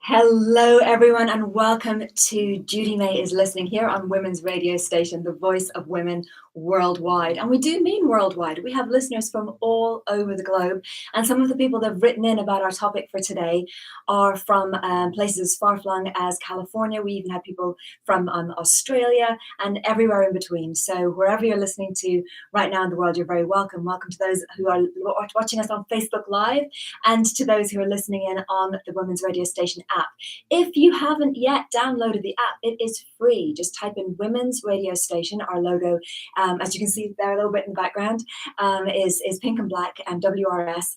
Hello, everyone, and welcome to Judy May is Listening here on Women's Radio Station, the voice of women worldwide. And we do mean worldwide. We have listeners from all over the globe. And some of the people that have written in about our topic for today are from places as far-flung as California. We even have people from Australia and everywhere in between. So wherever you're listening to right now in the world, you're very welcome. Welcome to those who are watching us on Facebook Live and to those who are listening in on the Women's Radio Station app. If you haven't yet downloaded the app, it is free. Just type in Women's Radio Station. Our logo, as you can see there a little bit in the background, is pink and black and WRS.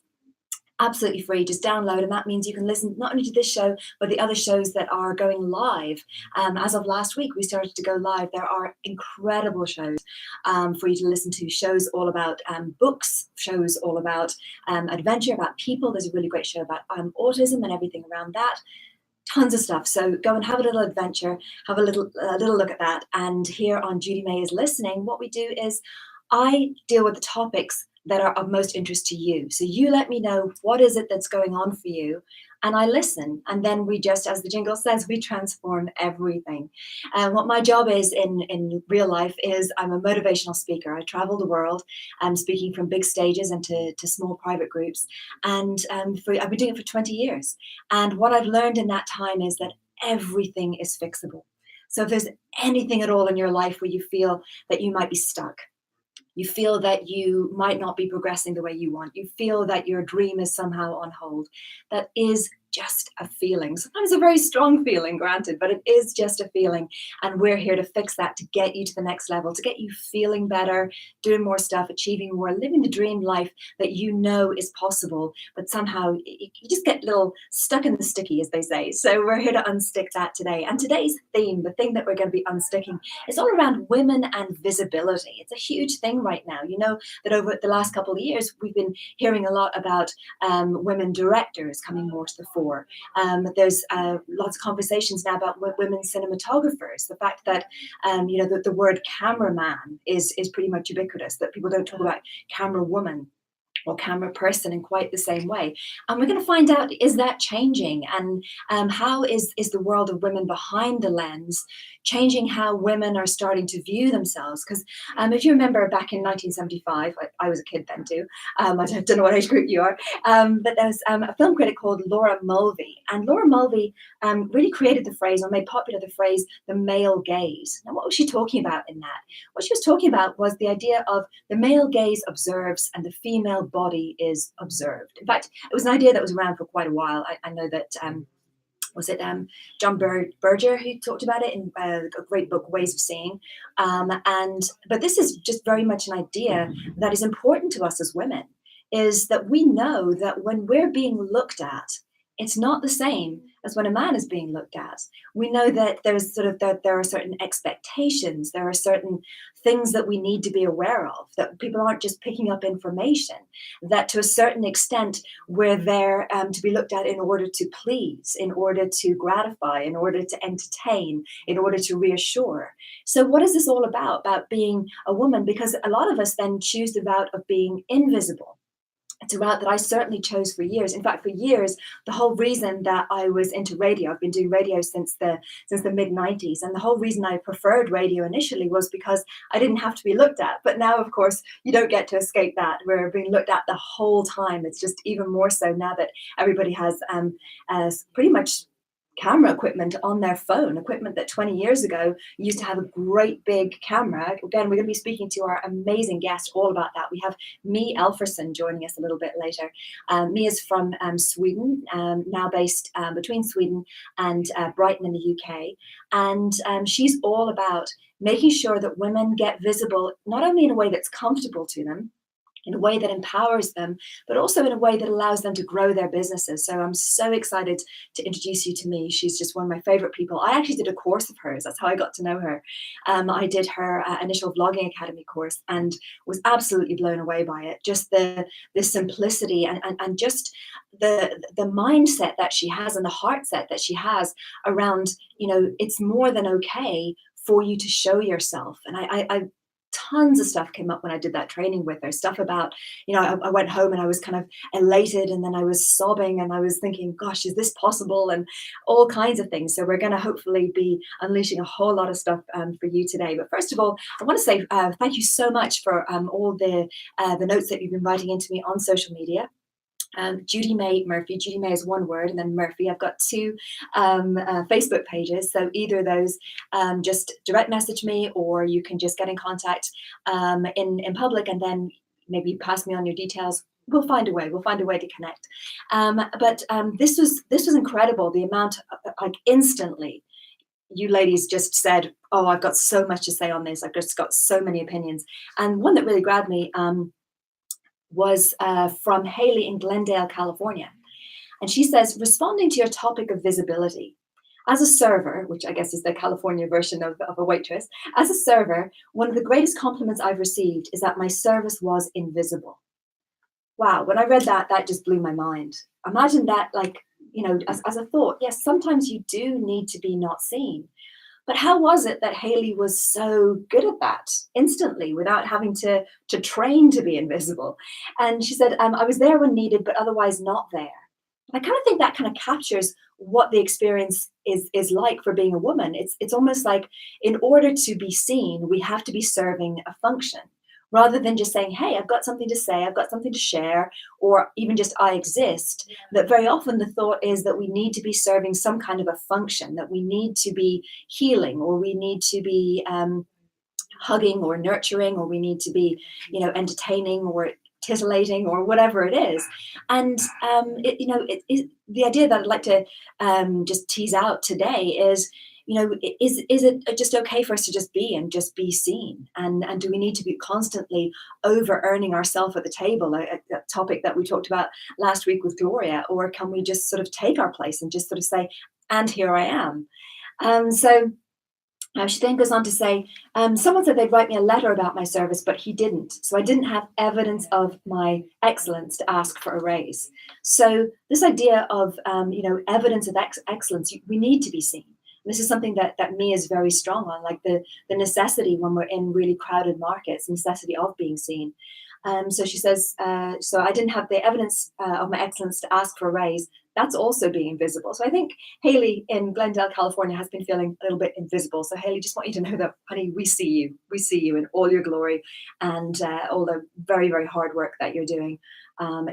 Absolutely free. Just download, and that means you can listen not only to this show but the other shows that are going live. As of last week, we started to go live. There are incredible shows for you to listen to. Shows all about books, shows all about adventure, about people. There's a really great show about autism and everything around that. Tons of stuff. So go and have a little adventure, have a little look at that. And here on Judy May is Listening, what we do is I deal with the topics that are of most interest to you. So you let me know what is it that's going on for you, and I listen. And then we just, as the jingle says, we transform everything. And what my job is in real life is I'm a motivational speaker. I travel the world, speaking from big stages and to small private groups. And I've been doing it for 20 years. And what I've learned in that time is that everything is fixable. So if there's anything at all in your life where you feel that you might be stuck, you feel that you might not be progressing the way you want, you feel that your dream is somehow on hold, that is just a feeling. Sometimes a very strong feeling, granted, but it is just a feeling. And we're here to fix that, to get you to the next level, to get you feeling better, doing more stuff, achieving more, living the dream life that you know is possible, but somehow you just get a little stuck in the sticky, as they say. So we're here to unstick that today. And today's theme, the thing that we're going to be unsticking, is all around women and visibility. It's a huge thing right now. You know that over the last couple of years, we've been hearing a lot about women directors coming more to the fore. There's lots of conversations now about women cinematographers. The fact that the word cameraman is pretty much ubiquitous. That people don't talk about camera woman or camera person in quite the same way. And we're going to find out, is that changing? And how is the world of women behind the lens changing how women are starting to view themselves? Because if you remember back in 1975, I was a kid then too. I don't know what age group you are, but there was a film critic called Laura Mulvey. And Laura Mulvey really created the phrase, or made popular the phrase, the male gaze. Now, what was she talking about in that? What she was talking about was the idea of the male gaze observes and the female body is observed. In fact, it was an idea that was around for quite a while. I know that John Berger who talked about it in a great book, Ways of Seeing. But this is just very much an idea that is important to us as women, is that we know that when we're being looked at, it's not the same as when a man is being looked at. We know that there are certain expectations, there are certain things that we need to be aware of, that people aren't just picking up information, that to a certain extent we're there to be looked at in order to please, in order to gratify, in order to entertain, in order to reassure. So what is this all about being a woman? Because a lot of us then choose the route of being invisible. It's a route that I certainly chose for years. In fact, for years, the whole reason that I was into radio, I've been doing radio since the mid-90s, and the whole reason I preferred radio initially was because I didn't have to be looked at. But now, of course, you don't get to escape that. We're being looked at the whole time. It's just even more so now that everybody has pretty much camera equipment on their phone, equipment that 20 years ago used to have a great big camera. Again, we're going to be speaking to our amazing guest all about that. We have Mi Elfverson joining us a little bit later. Mi is from Sweden, now based between Sweden and Brighton in the UK. And she's all about making sure that women get visible, not only in a way that's comfortable to them, in a way that empowers them, but also in a way that allows them to grow their businesses. So I'm so excited to introduce you to Mi. She's just one of my favorite people. I actually did a course of hers. That's how I got to know her. I did her initial Vlogging Academy course and was absolutely blown away by it. Just the simplicity and just the mindset that she has and the heart set that she has around, it's more than okay for you to show yourself. And I tons of stuff came up when I did that training with her. Stuff about, I went home and I was kind of elated, and then I was sobbing and I was thinking, gosh, is this possible? And all kinds of things. So we're going to hopefully be unleashing a whole lot of stuff for you today. But first of all, I want to say thank you so much for all the notes that you've been writing into me on social media. Judy May Murphy. Judy May is one word, and then Murphy. I've got two Facebook pages, so either of those, just direct message me, or you can just get in contact in public, and then maybe pass me on your details. We'll find a way. We'll find a way to connect. But this was incredible. The amount, like instantly, you ladies just said, "Oh, I've got so much to say on this. I've just got so many opinions." And one that really grabbed me was from Haley in Glendale, California. And she says, responding to your topic of visibility, as a server, which I guess is the California version of a waitress, as a server, one of the greatest compliments I've received is that my service was invisible. Wow, when I read that, that just blew my mind. Imagine that, like, as a thought, yes, sometimes you do need to be not seen. But how was it that Haley was so good at that instantly without having to train to be invisible? And she said, I was there when needed, but otherwise not there. I kind of think that kind of captures what the experience is like for being a woman. It's almost like in order to be seen, we have to be serving a function, rather than just saying, hey, I've got something to say, I've got something to share, or even just I exist. That very often the thought is that we need to be serving some kind of a function, that we need to be healing, or we need to be hugging or nurturing, or we need to be, entertaining or titillating or whatever it is. And the idea that I'd like to just tease out today is, is it just okay for us to just be and just be seen? And do we need to be constantly over earning ourselves at the table, a topic that we talked about last week with Gloria? Or can we just sort of take our place and just sort of say, and here I am? So she then goes on to say, someone said they'd write me a letter about my service, but he didn't. So I didn't have evidence of my excellence to ask for a raise. So this idea of, evidence of excellence, we need to be seen. This is something that me is very strong on, like the necessity when we're in really crowded markets, necessity of being seen. So she says, so I didn't have the evidence of my excellence to ask for a raise. That's also being invisible. So I think Haley in Glendale, California has been feeling a little bit invisible. So Haley, just want you to know that, honey, we see you. We see you in all your glory, and all the very, very hard work that you're doing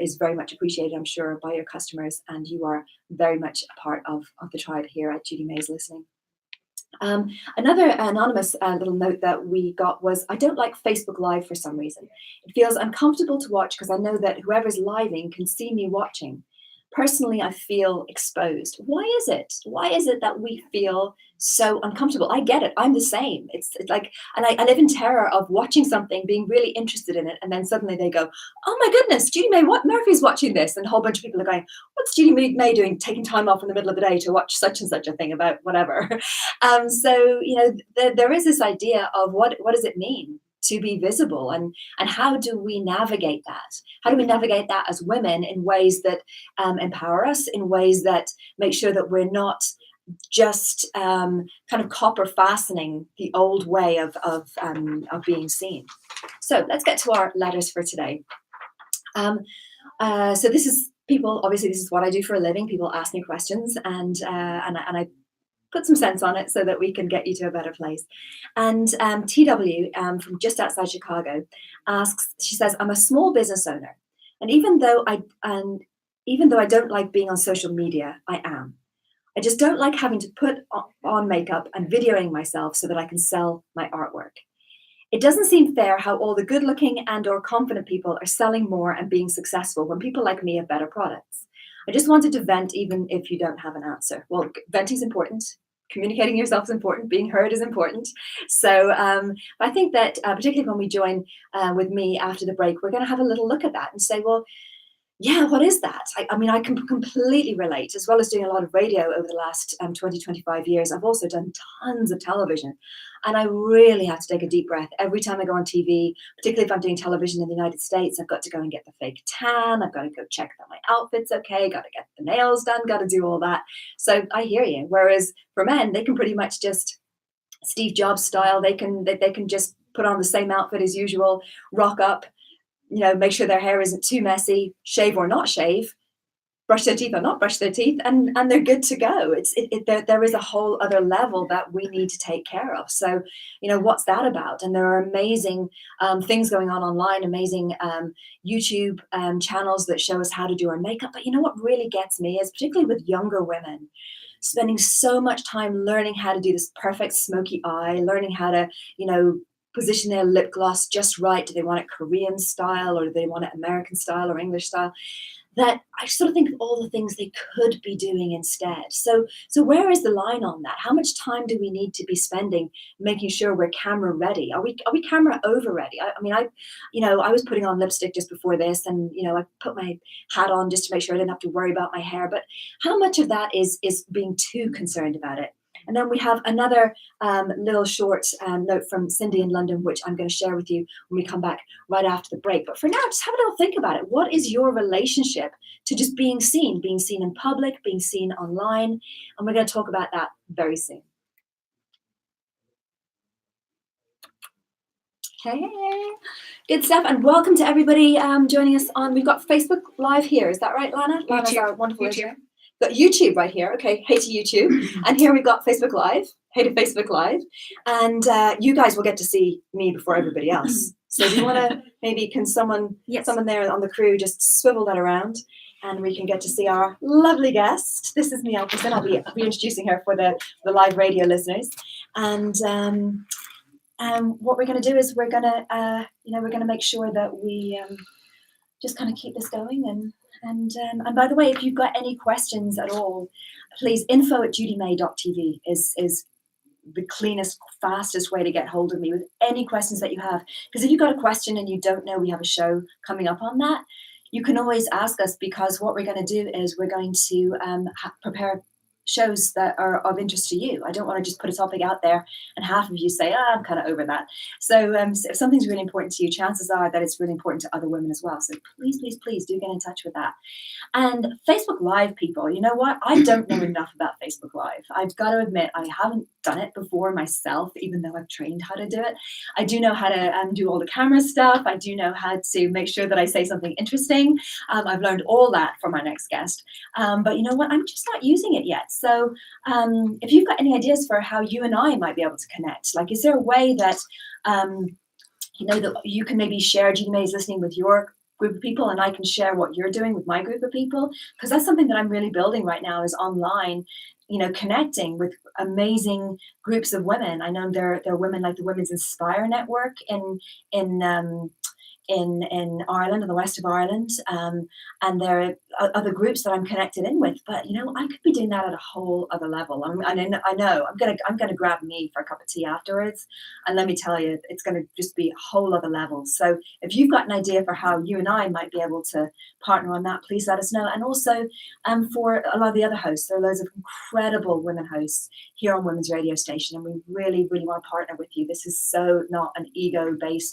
is very much appreciated, I'm sure, by your customers. And you are very much a part of the tribe here at Judy May's Listening. Another anonymous little note that we got was, I don't like Facebook Live for some reason. It feels uncomfortable to watch because I know that whoever's living can see me watching. Personally, I feel exposed. Why is it? Why is it that we feel so uncomfortable? I get it. I'm the same. It's like, and I live in terror of watching something, being really interested in it, and then suddenly they go, oh my goodness, Judy May, what Murphy's watching this? And a whole bunch of people are going, what's Judy May doing, taking time off in the middle of the day to watch such and such a thing about whatever? So, there is this idea of what does it mean to be visible, and how do we navigate that? How do we navigate that as women in ways that empower us, in ways that make sure that we're not just kind of copper fastening the old way of being seen? So let's get to our letters for today. So this is people. Obviously, this is what I do for a living. People ask me questions, and I put some sense on it so that we can get you to a better place. And TW from just outside Chicago asks, she says, I'm a small business owner. And even though I don't like being on social media, I am. I just don't like having to put on makeup and videoing myself so that I can sell my artwork. It doesn't seem fair how all the good looking and or confident people are selling more and being successful when people like me have better products. I just wanted to vent, even if you don't have an answer. Well, venting is important. Communicating yourself is important. Being heard is important. So I think that particularly when we join with me after the break, we're going to have a little look at that and say, well, yeah, what is that? I mean, I can completely relate, as well as doing a lot of radio over the last 20, 25 years. I've also done tons of television. And I really have to take a deep breath every time I go on TV, particularly if I'm doing television in the United States. I've got to go and get the fake tan. I've got to go check that my outfit's okay. Got to get the nails done. Got to do all that. So I hear you. Whereas for men, they can pretty much just Steve Jobs style. They can just put on the same outfit as usual, rock up, make sure their hair isn't too messy, shave or not shave, brush their teeth or not brush their teeth, and they're good to go. There is a whole other level that we need to take care of. So, what's that about? And there are amazing things going on online, amazing YouTube channels that show us how to do our makeup. But what really gets me is, particularly with younger women, spending so much time learning how to do this perfect smoky eye, learning how to, position their lip gloss just right. Do they want it Korean style, or do they want it American style or English style? That I sort of think of all the things they could be doing instead. So where is the line on that? How much time do we need to be spending making sure we're camera ready? Are we camera over ready? I was putting on lipstick just before this, and I put my hat on just to make sure I didn't have to worry about my hair. But how much of that is being too concerned about it? And then we have another little short note from Cindy in London, which I'm going to share with you when we come back right after the break. But for now, just have a little think about it. What is your relationship to just being seen in public, being seen online? And we're going to talk about that very soon. Hey, good stuff, and welcome to everybody joining us on. We've got Facebook Live here. Is that right, Lana? Lana's our wonderful YouTube. Got YouTube right here. Okay, hey to YouTube. And here we've got Facebook Live. Hey to Facebook Live. And you guys will get to see me before everybody else. So if you want to, maybe someone there on the crew just swivel that around, and we can get to see our lovely guest. This is Mi Elfverson. I'll be introducing her for the live radio listeners. And what we're going to do is we're going to make sure that we just kind of keep this going. And by the way, if you've got any questions at all, please, info@judymay.tv is the cleanest, fastest way to get hold of me with any questions that you have. Because if you've got a question and you don't know we have a show coming up on that, you can always ask us, because what we're going to do is we're going to prepare shows that are of interest to you. I don't want to just put a topic out there and half of you say, I'm kind of over that. So if something's really important to you, chances are that it's really important to other women as well. So please, please, please do get in touch with that. And Facebook Live, people, you know what? I don't know enough about Facebook Live. I've got to admit, I haven't done it before myself, even though I've trained how to do it. I do know how to do all the camera stuff. I do know how to make sure that I say something interesting. I've learned all that from our next guest. But you know what? I'm just not using it yet. So if you've got any ideas for how you and I might be able to connect, like, is there a way that, that you can maybe share Judy May's listening with your group of people, and I can share what you're doing with my group of people? Because that's something that I'm really building right now, is online, connecting with amazing groups of women. I know there are women like the Women's Inspire Network in Ireland, in the west of Ireland, and there are other groups that I'm connected in with. But I could be doing that at a whole other level. I know I'm gonna grab me for a cup of tea afterwards, and let me tell you, it's gonna just be a whole other level. So if you've got an idea for how you and I might be able to partner on that, please let us know. And also, for a lot of the other hosts, there are loads of incredible women hosts here on Women's Radio Station, and we really, really want to partner with you. This is so not an ego-driven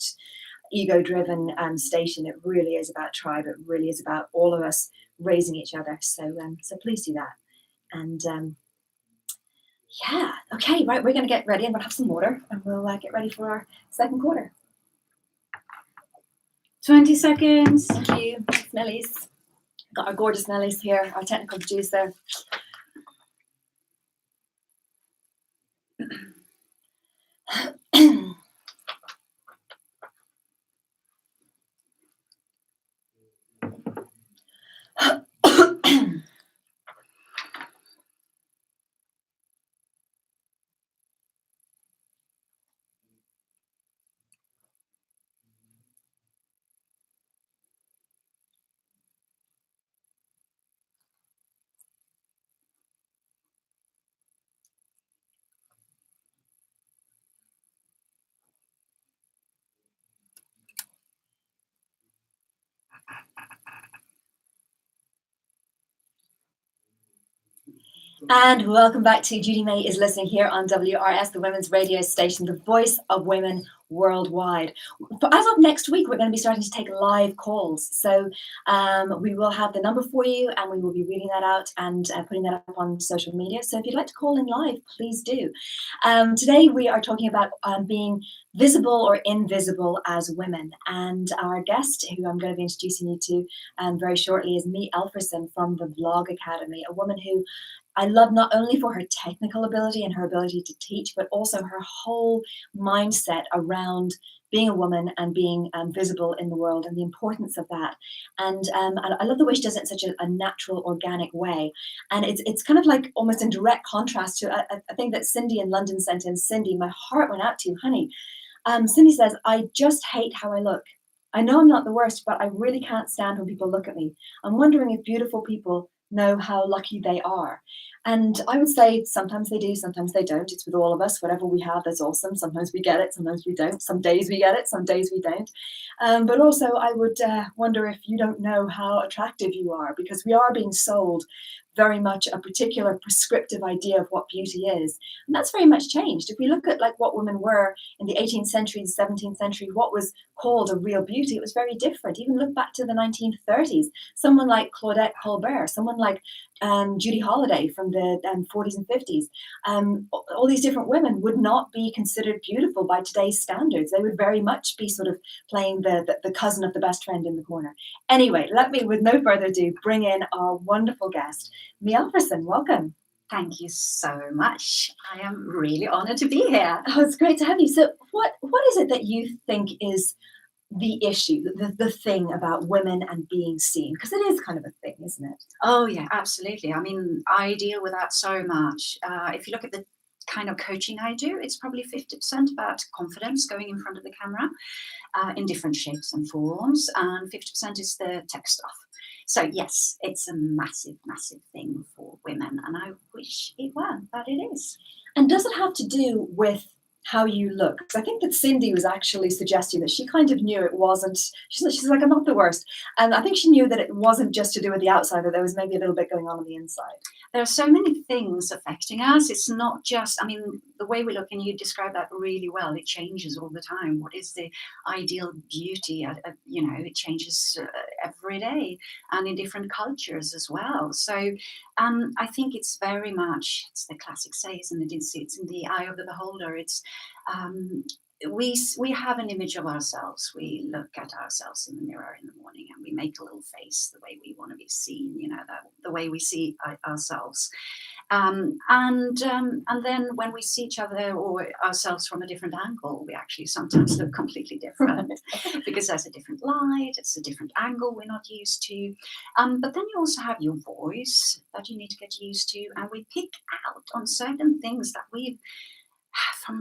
station. It really is about tribe. It really is about all of us raising each other. So please do that. And okay, right, we're going to get ready. I'm going to have some water, and we'll get ready for our second quarter. 20 seconds. Thank you, Smellies. Got our gorgeous Smellies here, our technical producer. And welcome back to Judy May is Listening here on WRS, the Women's Radio Station, the voice of women worldwide. But as of next week, we're going to be starting to take live calls. So we will have the number for you, and we will be reading that out and putting that up on social media. So if you'd like to call in live, please do. Today we are talking about being visible or invisible as women. And our guest, who I'm going to be introducing you to very shortly, is Mi Elfverson from the Blog Academy, a woman who I love not only for her technical ability and her ability to teach, but also her whole mindset around being a woman and being visible in the world and the importance of that. And I love the way she does it in such a natural, organic way. And it's kind of like almost in direct contrast to a thing that Cindy in London sent in. Cindy, my heart went out to you, honey. Cindy says, I just hate how I look. I know I'm not the worst, but I really can't stand when people look at me. I'm wondering if beautiful people know how lucky they are. And I would say sometimes they do, sometimes they don't. It's with all of us. Whatever we have, that's awesome. Sometimes we get it, sometimes we don't. Some days we get it, some days we don't. But also I would wonder if you don't know how attractive you are, because we are being sold very much a particular prescriptive idea of what beauty is. And that's very much changed. If we look at like what women were in the 18th century, the 17th century, what was called a real beauty, it was very different. Even look back to the 1930s, someone like Claudette Colbert, someone like Judy Holliday from the 40s and 50s. All these different women would not be considered beautiful by today's standards. They would very much be sort of playing the cousin of the best friend in the corner. Anyway, let me, with no further ado, bring in our wonderful guest, Mi Elfverson. Welcome. Thank you so much. I am really honored to be here. Oh, it's great to have you. So what is it that you think is the issue, the thing about women and being seen? Because it is kind of a thing, isn't it? Oh, yeah, absolutely. I mean, I deal with that so much. If you look at the kind of coaching I do, it's probably 50% about confidence going in front of the camera in different shapes and forms, and 50% is the tech stuff. So yes, it's a massive, massive thing for women, and I wish it weren't, but it is. And does it have to do with how you look? Because I think that Cindy was actually suggesting that she kind of knew it wasn't, she's like, I'm not the worst. And I think she knew that it wasn't just to do with the outside, that there was maybe a little bit going on the inside. There are so many things affecting us. It's not just, I mean, the way we look, and you describe that really well, it changes all the time. What is the ideal beauty? It changes every day, and in different cultures as well. So I think it's very much, it's the classic say, isn't it? It's in the eye of the beholder. It's we have an image of ourselves. We look at ourselves in the mirror in the morning, and we make a little face the way we want to be seen, the way we see ourselves. And then when we see each other or ourselves from a different angle, we actually sometimes look completely different because there's a different light, it's a different angle we're not used to. But then you also have your voice that you need to get used to, and we pick out on certain things that we've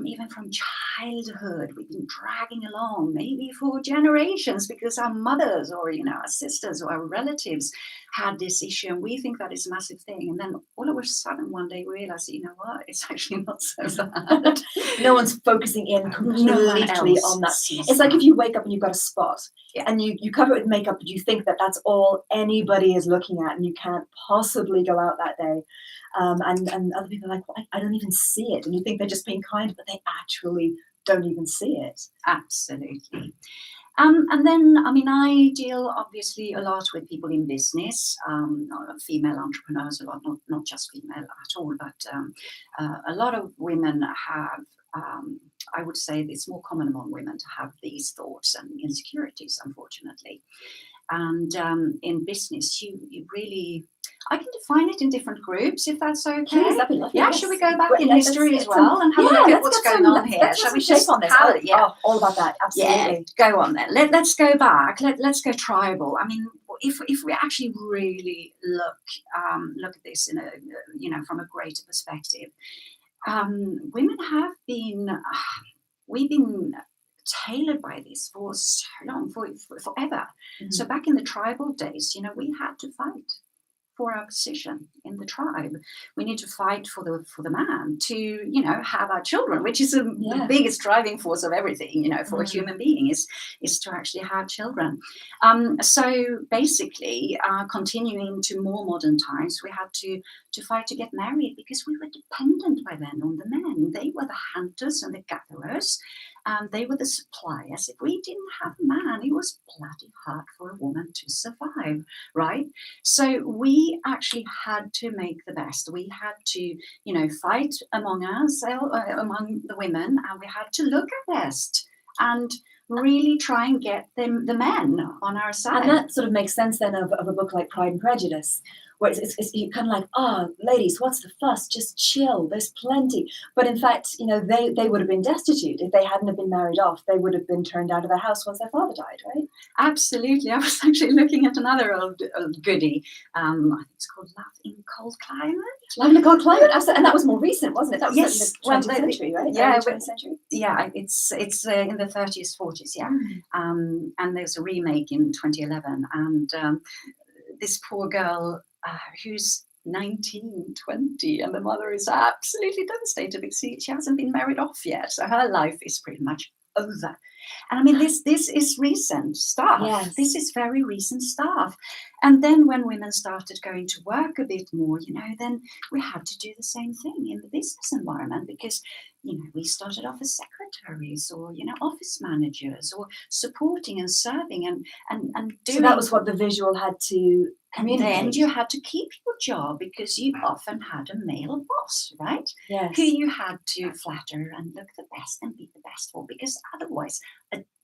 even from childhood, we've been dragging along, maybe for generations, because our mothers or our sisters or our relatives had this issue, and we think that is a massive thing. And then all of a sudden, one day, we realize, you know what, it's actually not so bad. No one's focusing in completely on that. It's like if you wake up and you've got a spot, and you cover it with makeup, but you think that that's all anybody is looking at, and you can't possibly go out that day. And other people are like, well, I don't even see it. And you think they're just being kind, but they actually don't even see it. Absolutely. And then, I mean, I deal obviously a lot with people in business, female entrepreneurs a lot, not just female at all, but a lot of women have, I would say it's more common among women to have these thoughts and insecurities, unfortunately. And in business, you really, I can define it in different groups, if that's okay. Please, that'd be lovely. Yeah, should we go back in history as well and have a look at what's going on here? Shall we shape on this? All about that. Absolutely. Yeah, go on then. Let's go back. Let's go tribal. I mean, if we actually really look at this in a from a greater perspective, women have been we've been tailored by this for so long, for forever. Mm-hmm. So back in the tribal days, we had to fight for our position in the tribe. We need to fight for the man to, have our children, which is the biggest driving force of everything, for a human being is to actually have children. So basically, continuing to more modern times, we had to to fight to get married because we were dependent by then on the men. They were the hunters and the gatherers. They were the suppliers. If we didn't have a man, it was bloody hard for a woman to survive, right? So we actually had to make the best. We had to, fight among us, among the women, and we had to look our best and really try and get the men on our side. And that sort of makes sense then of a book like Pride and Prejudice, where it's you kind of like, ladies, what's the fuss? Just chill. There's plenty. But in fact, they would have been destitute if they hadn't have been married off. They would have been turned out of their house once their father died, right? Absolutely. I was actually looking at another old goodie. I think it's called Love in Cold Climate. Love in a Cold Climate, absolutely. And that was more recent, wasn't it? That was yes, in the 20th century, right? Yeah, 20th century. Yeah, it's in the 30s, 40s, yeah. And there's a remake in 2011, and this poor girl who's 19, 20, and the mother is absolutely devastated because she hasn't been married off yet, so her life is pretty much over. And I mean, this is recent stuff. Yes. This is very recent stuff. And then when women started going to work a bit more, then we had to do the same thing in the business environment because, we started off as secretaries or, office managers or supporting and serving and doing. So that was what the visual had to communicate. And then you had to keep your job because you often had a male boss, right? Yes. Who you had to flatter and look the best and be the best for, because otherwise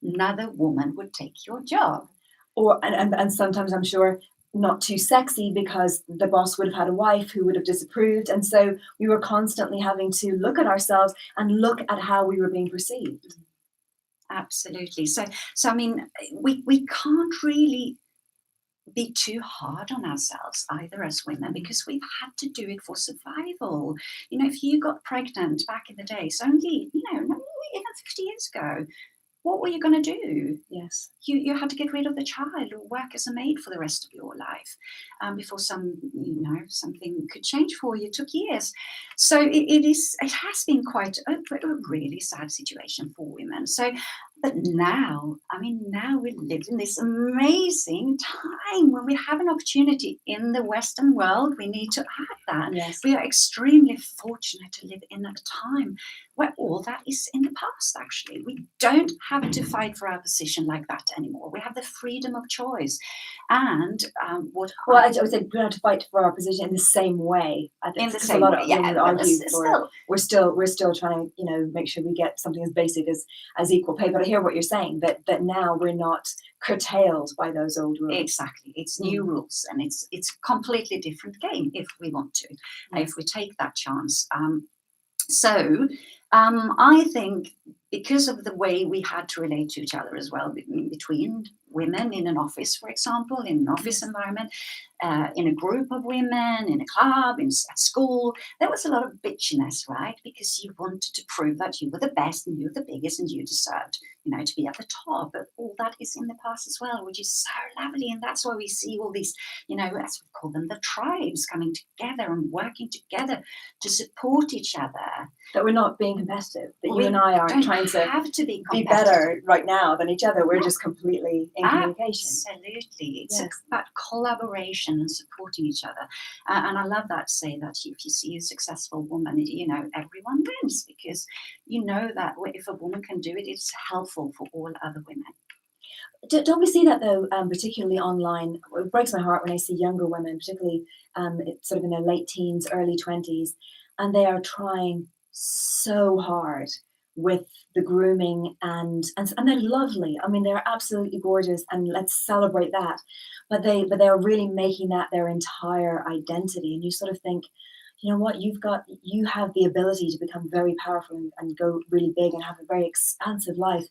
another woman would take your job. Or and sometimes I'm sure not too sexy because the boss would have had a wife who would have disapproved, and so we were constantly having to look at ourselves and look at how we were being perceived. Absolutely. So I mean, we can't really be too hard on ourselves either as women because we've had to do it for survival. If you got pregnant back in the days, only even 50 years ago, what were you going to do? Yes. You had to get rid of the child or work as a maid for the rest of your life before something could change for you. It took years. So it has been quite a really sad situation for women. So, but now we live in this amazing time when we have an opportunity in the Western world. We need to add that. Yes. We are extremely fortunate to live in a time where all that is in the past, actually. We don't have to fight for our position like that anymore. We have the freedom of choice. And I would say we don't have to fight for our position in the same way. I think in the same way, we're still trying to make sure we get something as basic as equal pay. But I hear what you're saying, that now we're not curtailed by those old rules. Exactly. It's new rules, and it's completely different game if we want to, if we take that chance. So I think because of the way we had to relate to each other as well, between women in an office, for example, in an office environment, in a group of women, in a club, at school, there was a lot of bitchiness, right? Because you wanted to prove that you were the best and you were the biggest and you deserved, to be at the top. But all that is in the past as well, which is so lovely. And that's why we see all these, as we call them, the tribes coming together and working together to support each other. That we're not being competitive, that you and I aren't trying to be better right now than each other. We're just completely in communication. Absolutely. It's about collaboration and supporting each other. And I love that, say that if you see a successful woman, everyone wins, because that if a woman can do it, it's helpful for all other women. Don't we see that though, particularly online? It breaks my heart when I see younger women, particularly sort of in their late teens, early 20s, and they are trying so hard with the grooming and they're lovely. I mean, they're absolutely gorgeous, and let's celebrate that. But they're really making that their entire identity, and you sort of think, you know what, you have the ability to become very powerful and go really big and have a very expansive life.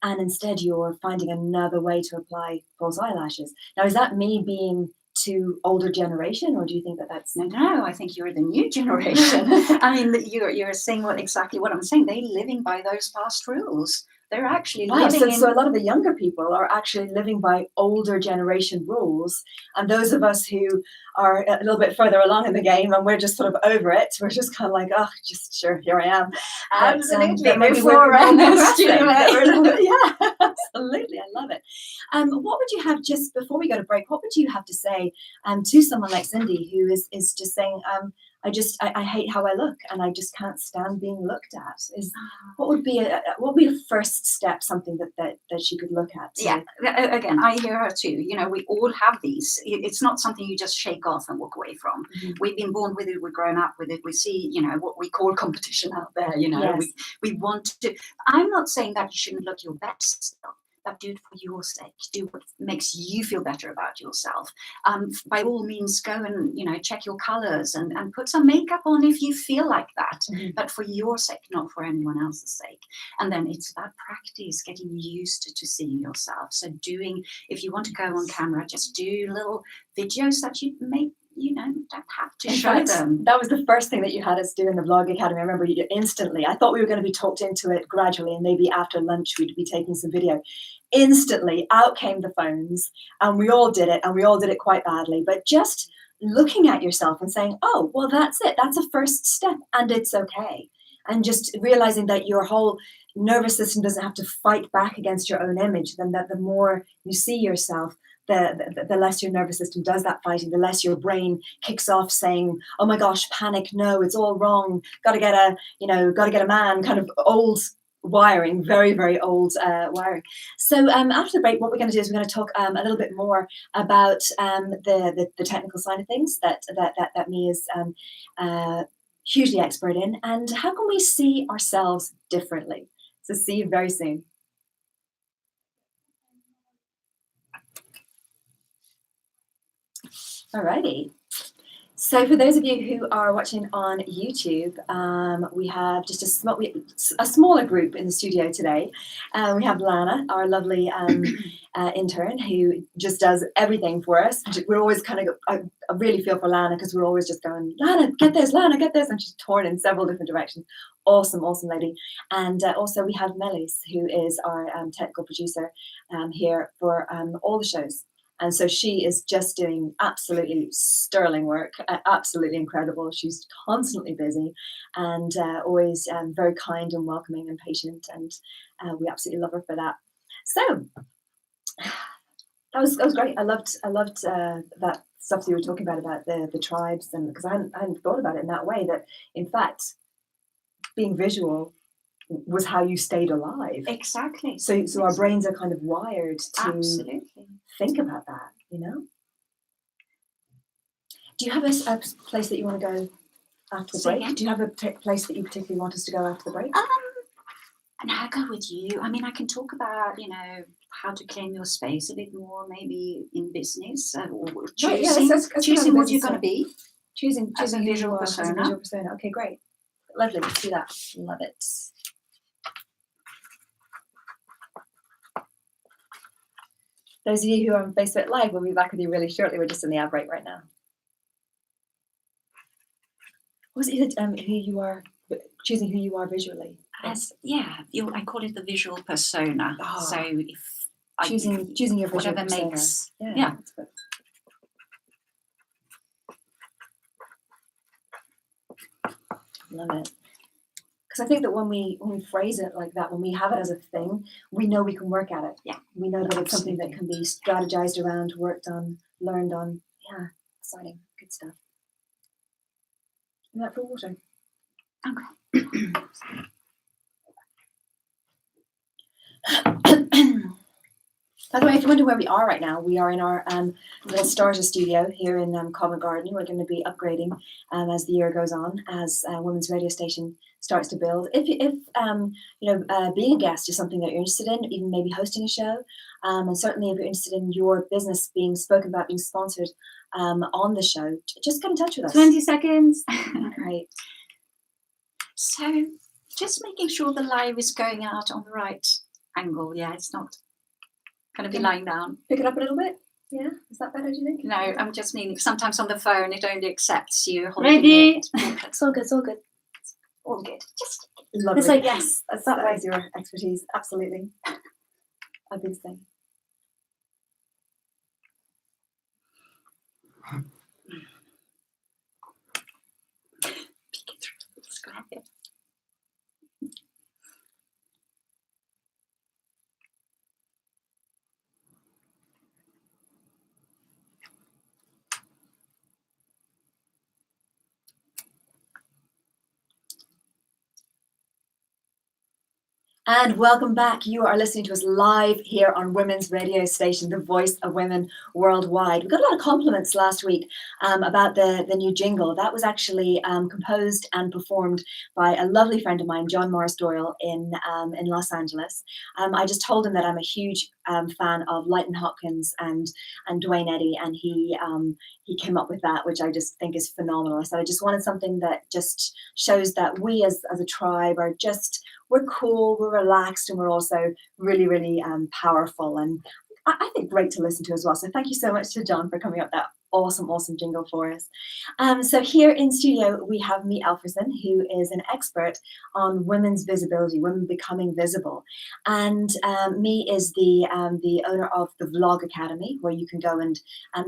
And instead you're finding another way to apply false eyelashes. Now, is that me being too older generation, or do you think that's no? I think you're the new generation. I mean, you're saying exactly what I'm saying. They're living by those past rules. They're actually Wow, living so a lot of the younger people are actually living by older generation rules, and those of us who are a little bit further along in the game and we're just sort of over it, we're just kind of like, oh, just sure, here I am. Absolutely, But maybe we're forerunners, progressing, Judy May. yeah, absolutely, I love it. What would you have, just before we go to break, what would you have to say to someone like Cindy, who is just saying, I hate how I look, and I just can't stand being looked at? What would be a first step, something that she could look at? Yeah, again, I hear her too. You know, we all have these. It's not something you just shake off and walk away from. Mm-hmm. We've been born with it. We've grown up with it. We see, you know, what we call competition out there. You know, Yes. we want to. I'm not saying that you shouldn't look your best, but do it for your sake. Do what makes you feel better about yourself. By all means, go and, you know, check your colors and put some makeup on if you feel like that. Mm-hmm. But for your sake, not for anyone else's sake. And then it's about practice, getting used to seeing yourself. So if you want to go on camera, just do little videos that you make. You know, don't have to show them. That was the first thing that you had us do in the Vlog Academy. I remember you instantly. I thought we were going to be talked into it gradually, and maybe after lunch we'd be taking some video. Instantly, out came the phones, and we all did it, and we all did it quite badly. But just looking at yourself and saying, "Oh, well, that's it. That's a first step, and it's okay." And just realizing that your whole nervous system doesn't have to fight back against your own image. Then that the more you see yourself, the less your nervous system does that fighting, the less your brain kicks off saying, oh my gosh, panic, no, it's all wrong, gotta get a man, kind of old wiring, very, very old wiring. So after the break, what we're going to do is we're going to talk a little bit more about the technical side of things that Mi is hugely expert in, and how can we see ourselves differently. So see you very soon. Alrighty. So for those of you who are watching on YouTube, we have just a smaller group in the studio today. We have Lana, our lovely intern, who just does everything for us. We're always I really feel for Lana, because we're always just going, Lana, get this, and she's torn in several different directions. Awesome lady. And also we have Melis, who is our technical producer here for all the shows. And so she is just doing absolutely sterling work, absolutely incredible. She's constantly busy and always very kind and welcoming and patient. And we absolutely love her for that. So that was great. I loved that stuff that you were talking about the tribes, and because I hadn't thought about it in that way, that in fact being visual was how you stayed alive. Exactly. So our brains are kind of wired to absolutely think about that, you know. Do you have a place that you want to go after the break? Do you have a place that you particularly want us to go after the break? And I'll go with you. I mean, I can talk about, you know, how to claim your space a bit more, maybe in business, or choosing what you're going to be. Choosing as a visual persona. Okay, great. Lovely. Let's do that. Love it. Those of you who are on Facebook Live, we'll be back with you really shortly. We're just in the ad break right now. What was it? Who you are, choosing who you are visually. I call it the visual persona. Oh. So if choosing your visual whatever persona. makes yeah. That's good. Love it. Because I think that when we phrase it like that, when we have it as a thing, we know we can work at it. Yeah. We know that it's something that can be strategized around, worked on, learned on. Yeah, exciting. Good stuff. And that for water. Okay. By the way, if you're wondering where we are right now, we are in our little starter studio here in Covent Garden. We're going to be upgrading as the year goes on, as Women's Radio Station starts to build. If being a guest is something that you're interested in, even maybe hosting a show, and certainly if you're interested in your business being spoken about, being sponsored on the show, just get in touch with us. 20 seconds. Right. So just making sure the live is going out on the right angle. Yeah, it's not going to be lying down. Pick it up a little bit. Yeah, is that better, do you think? No, I'm just meaning sometimes on the phone it only accepts you. Ready? It's all good. All good. Just Lovely. It's like, yes, That is your expertise. Absolutely. I'd be the same. Peeking through the little scrap, yeah. And welcome back. You are listening to us live here on Women's Radio Station, the voice of women worldwide. We got a lot of compliments last week about the new jingle. That was actually composed and performed by a lovely friend of mine, John Morris Doyle, in Los Angeles. I just told him that I'm a huge fan of Leighton Hopkins and Dwayne Eddy, and he came up with that, which I just think is phenomenal. I said I just wanted something that just shows that we as a tribe are just, we're cool, we're relaxed, and we're also really, really powerful. And I think great to listen to as well. So thank you so much to John for coming up with that awesome jingle for us. So here in studio, we have Mi Elfverson, who is an expert on women's visibility, women becoming visible. And Mi is the owner of the Vlog Academy, where you can go and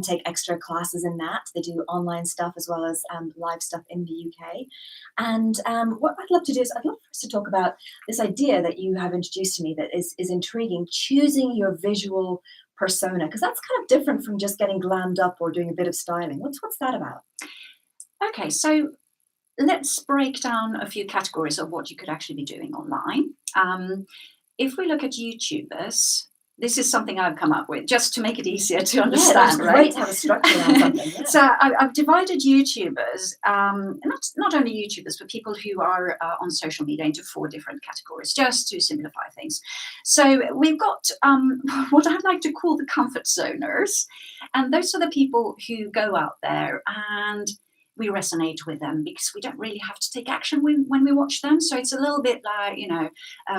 take extra classes in that. They do online stuff as well as live stuff in the UK. And what I'd love to do is I'd love for us to talk about this idea that you have introduced to me that is intriguing, choosing your visual persona, because that's kind of different from just getting glammed up or doing a bit of styling. What's that about? Okay, so let's break down a few categories of what you could actually be doing online. If we look at YouTubers, this is something I've come up with just to make it easier to understand. Yeah, great to have a structure around something. Yeah. So I've divided YouTubers, not only YouTubers, but people who are on social media into 4 different categories, just to simplify things. So we've got what I like to call the comfort zoners, and those are the people who go out there and we resonate with them because we don't really have to take action when we watch them. So it's a little bit like,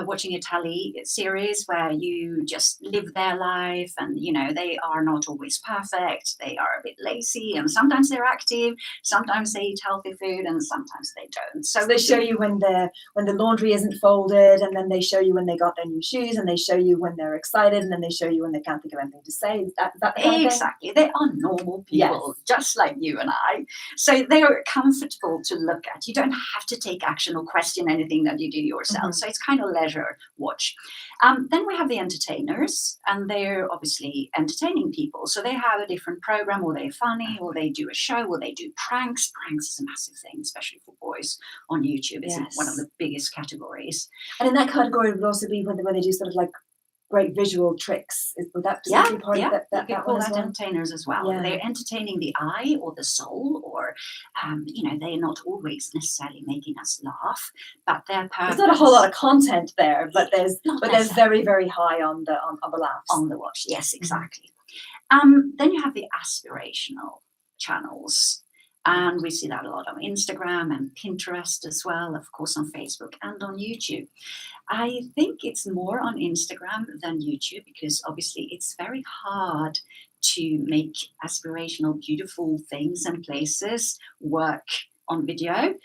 watching a telly series where you just live their life and, they are not always perfect. They are a bit lazy and sometimes they're active, sometimes they eat healthy food and sometimes they don't. So they show you when the laundry isn't folded, and then they show you when they got their new shoes, and they show you when they're excited, and then they show you when they can't think of anything to say. Is that the kind of thing? Exactly. They are normal people, just like you and I. So they are comfortable to look at. You don't have to take action or question anything that you do yourself. Mm-hmm. So it's kind of leisure watch. Then we have the entertainers, and they're obviously entertaining people. So they have a different program, or they're funny, or they do a show, or they do pranks. Pranks is a massive thing, especially for boys on YouTube. It's one of the biggest categories. And in that category would also be when they do sort of like great visual tricks. Would that be part of that? You could call that entertainers as well. Yeah. They're entertaining the eye or the soul, or they're not always necessarily making us laugh, but their purpose. There's not a whole lot of content there, but there's very, very high on the laughs. On the watch, yes, exactly. Mm-hmm. Then you have the aspirational channels. And we see that a lot on Instagram and Pinterest as well, of course, on Facebook and on YouTube. I think it's more on Instagram than YouTube because obviously it's very hard to make aspirational, beautiful things and places work on video.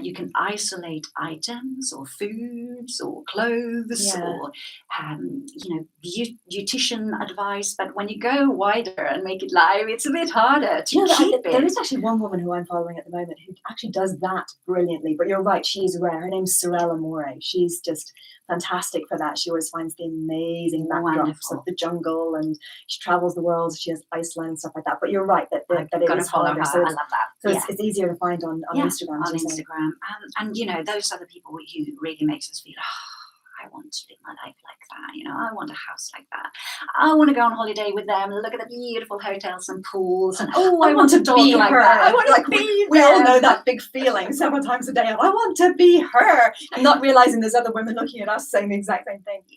You can isolate items or foods or clothes or, beautician advice. But when you go wider and make it live, it's a bit harder to keep it. There is actually one woman who I'm following at the moment who actually does that brilliantly. But you're right, she's rare. Her name's Sorella Moray. She's just fantastic for that. She always finds the amazing backdrops of the jungle, and she travels the world. She has Iceland and stuff like that. But you're right that it is harder. So I love that. So it's easier to find on Instagram. On Instagram. And those are the people who really makes us feel, I want to live my life like that. I want a house like that. I want to go on holiday with them, look at the beautiful hotels and pools. And I want to be like her. That. I want to be we all know that big feeling several times a day. I want to be her. And not realizing there's other women looking at us saying the exact same thing. Yeah.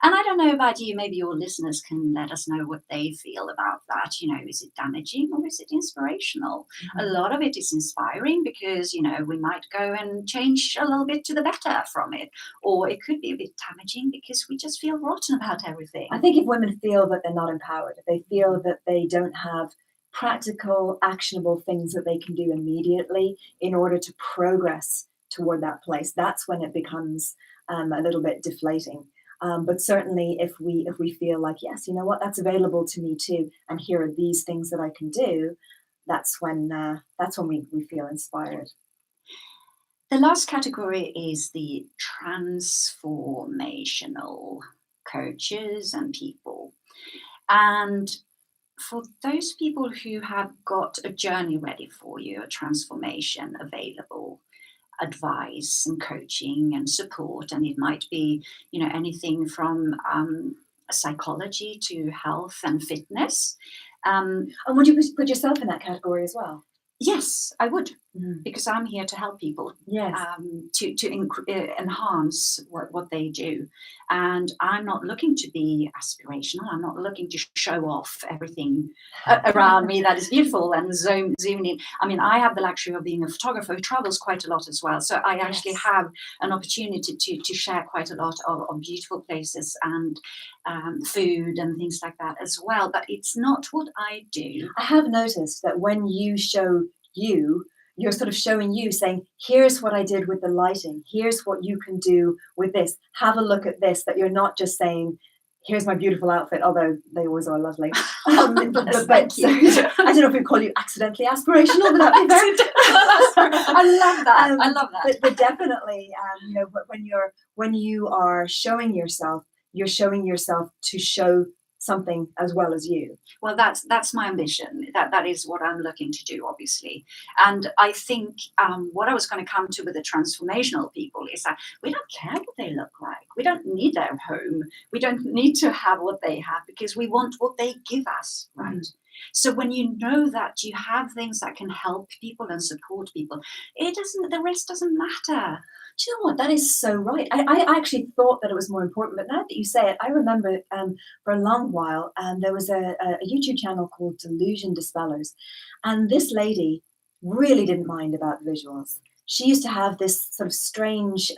And I don't know about you, maybe your listeners can let us know what they feel about that. Is it damaging or is it inspirational? Mm-hmm. A lot of it is inspiring because, we might go and change a little bit to the better from it. Or it could be a bit damaging because we just feel rotten about everything. I think if women feel that they're not empowered, if they feel that they don't have practical, actionable things that they can do immediately in order to progress toward that place, that's when it becomes a little bit deflating. But certainly if we feel like, yes, you know what, that's available to me too, and here are these things that I can do, that's when we feel inspired. The last category is the transformational coaches and people. And for those people who have got a journey ready for you, a transformation available, advice and coaching and support, and it might be, anything from psychology to health and fitness. And would you put yourself in that category as well? Yes, I would, because I'm here to help people, Yes. to enhance what they do. And I'm not looking to be aspirational. I'm not looking to show off everything around me that is beautiful and zoom in. I mean, I have the luxury of being a photographer who travels quite a lot as well. So I actually have an opportunity to share quite a lot of beautiful places and food and things like that as well. But it's not what I do. I have noticed that when you show you're sort of showing you, saying, here's what I did with the lighting, here's what you can do with this, have a look at this, that you're not just saying, here's my beautiful outfit, although they always are lovely. Thank you. I don't know if we call you accidentally aspirational, but that'd be very I love that. I love that. But definitely, when you are showing yourself, you're showing yourself to show something as well as you. Well, that's my ambition. That is what I'm looking to do, obviously. And I think what I was going to come to with the transformational people is that we don't care what they look like. We don't need their home. We don't need to have what they have, because we want what they give us, right? So when you know that you have things that can help people and support people, the rest doesn't matter. Do you know what? That is so right. I actually thought that it was more important, but now that you say it, I remember for a long while, there was a YouTube channel called Delusion Dispellers, and this lady really didn't mind about visuals. She used to have this sort of strange